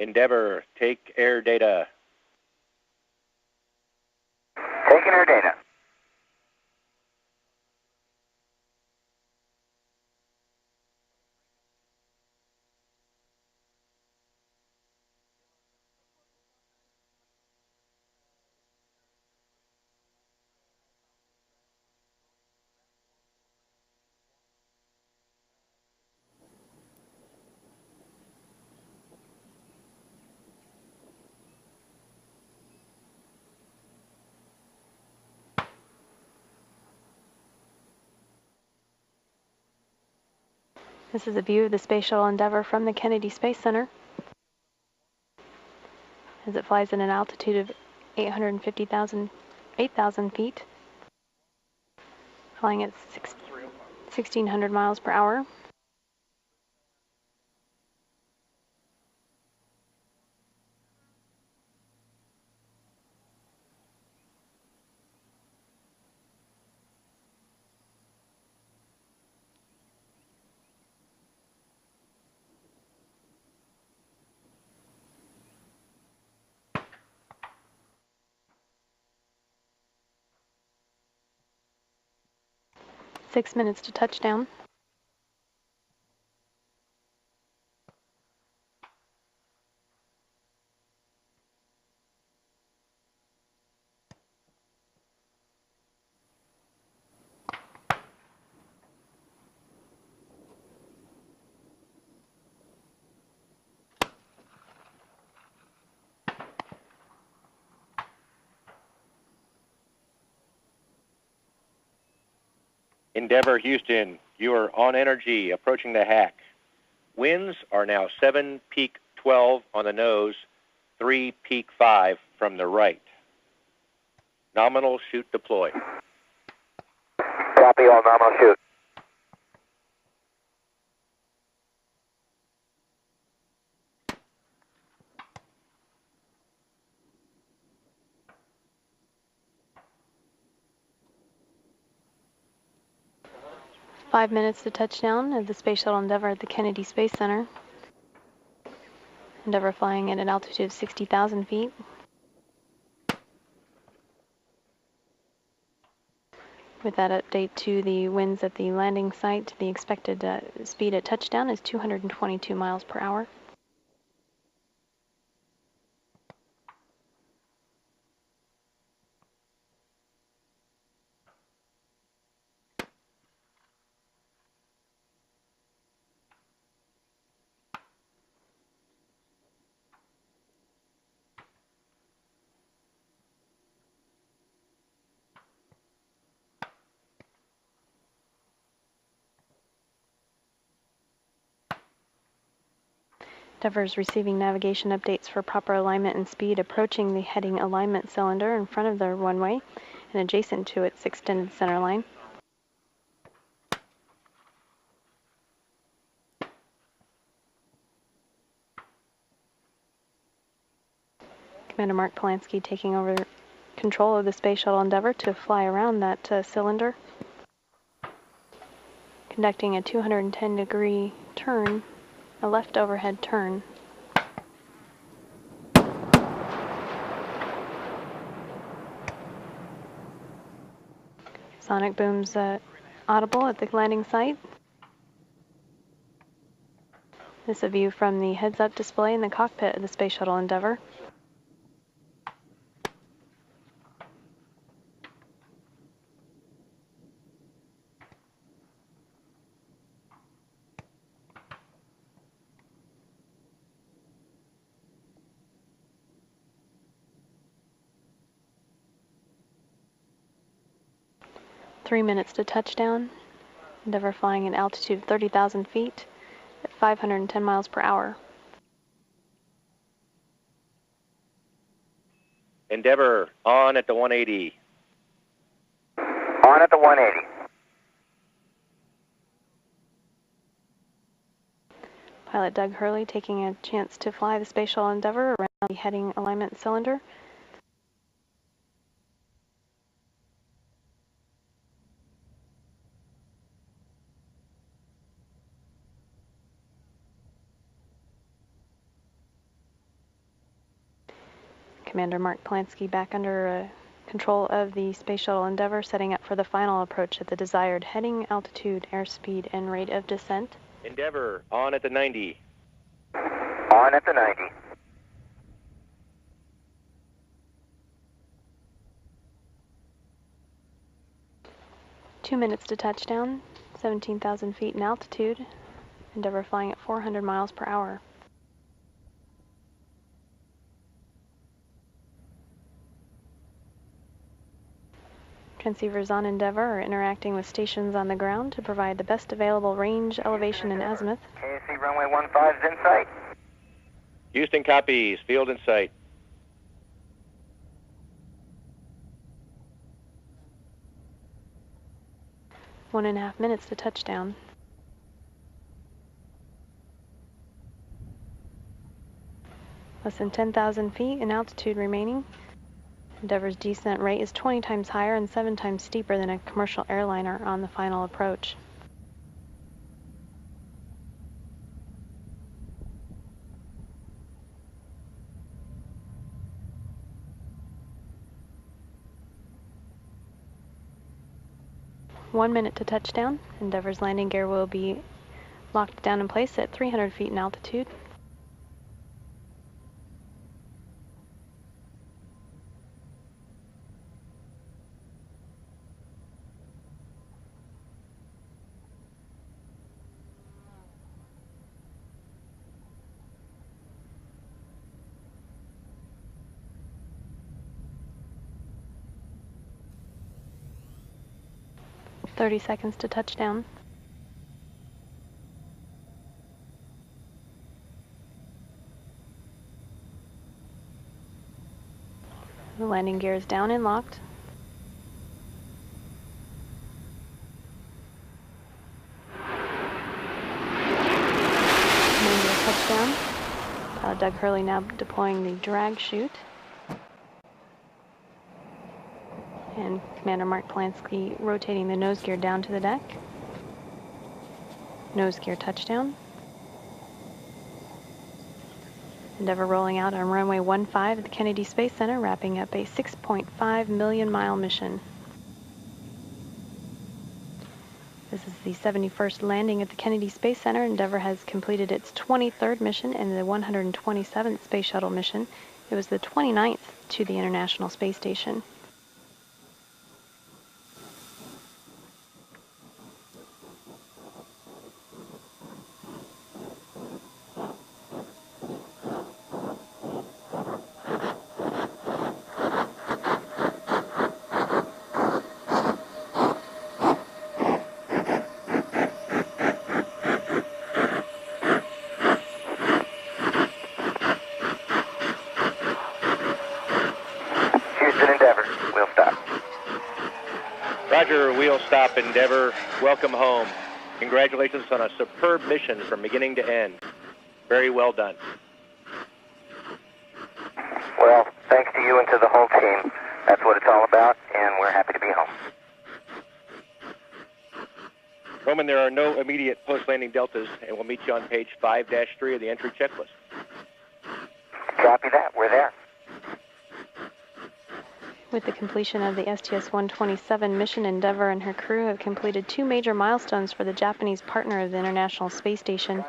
Endeavour, take air data. Taking air data. This is a view of the Space Shuttle Endeavour from the Kennedy Space Center as it flies at an altitude of 8,000 feet, flying at 1,600 miles per hour. Six minutes to touchdown. Endeavour, Houston, you are on energy, approaching the hack. Winds are now 7 peak 12 on the nose, 3 peak 5 from the right. Nominal shoot deploy. Copy all, nominal shoot. Five minutes to touchdown of the Space Shuttle Endeavour at the Kennedy Space Center. Endeavour flying at an altitude of 60,000 feet. With that update to the winds at the landing site, the expected speed at touchdown is 222 miles per hour. Endeavour is receiving navigation updates for proper alignment and speed approaching the heading alignment cylinder in front of the runway and adjacent to its extended center line. Commander Mark Polanski taking over control of the Space Shuttle Endeavour to fly around that cylinder, conducting a 210-degree turn, a left overhead turn. Sonic booms audible at the landing site. This is a view from the heads-up display in the cockpit of the Space Shuttle Endeavour. Three minutes to touchdown. Endeavour flying at an altitude of 30,000 feet at 510 miles per hour. Endeavour, on at the 180. On at the 180. Pilot Doug Hurley taking a chance to fly the Space Shuttle Endeavour around the heading alignment cylinder. Commander Mark Plansky back under control of the Space Shuttle Endeavour, setting up for the final approach at the desired heading, altitude, airspeed, and rate of descent. Endeavour, on at the 90. On at the 90. Two minutes to touchdown, 17,000 feet in altitude. Endeavour flying at 400 miles per hour. Transceivers on Endeavour are interacting with stations on the ground to provide the best available range, elevation, and azimuth. KSC runway 15's in sight. Houston copies. Field in sight. One and a half minutes to touchdown. Less than 10,000 feet in altitude remaining. Endeavour's descent rate is 20 times higher and 7 times steeper than a commercial airliner on the final approach. One minute to touchdown. Endeavour's landing gear will be locked down in place at 300 feet in altitude. Thirty seconds to touchdown. The landing gear is down and locked. Touchdown. Pilot Doug Hurley now deploying the drag chute. And Commander Mark Plansky rotating the nose gear down to the deck. Nose gear touchdown. Endeavour rolling out on runway 15 at the Kennedy Space Center, wrapping up a 6.5 million mile mission. This is the 71st landing at the Kennedy Space Center. Endeavour has completed its 23rd mission and the 127th Space Shuttle mission. It was the 29th to the International Space Station. Endeavour, we'll stop. Roger, we'll stop, Endeavour. Welcome home. Congratulations on a superb mission from beginning to end. Very well done. Well, thanks to you and to the whole team. That's what it's all about, and we're happy to be home. Roman, there are no immediate post-landing deltas, and we'll meet you on page 5-3 of the entry checklist. Copy that. We're there. With the completion of the STS-127 mission, Endeavour and her crew have completed two major milestones for the Japanese partner of the International Space Station,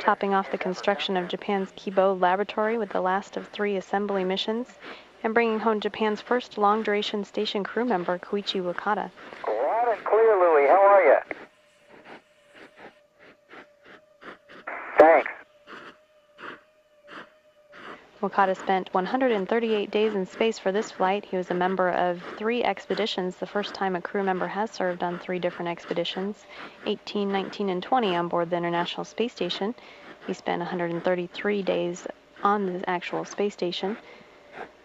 topping off the construction of Japan's Kibo laboratory with the last of 3 assembly missions, and bringing home Japan's first long-duration station crew member, Koichi Wakata. Loud and clear, Louie. How are you? Thanks. Wakata spent 138 days in space for this flight. He was a member of 3 expeditions, the first time a crew member has served on 3 different expeditions, 18, 19, and 20 on board the International Space Station. He spent 133 days on the actual space station.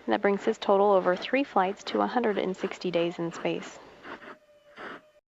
And that brings his total over 3 flights to 160 days in space.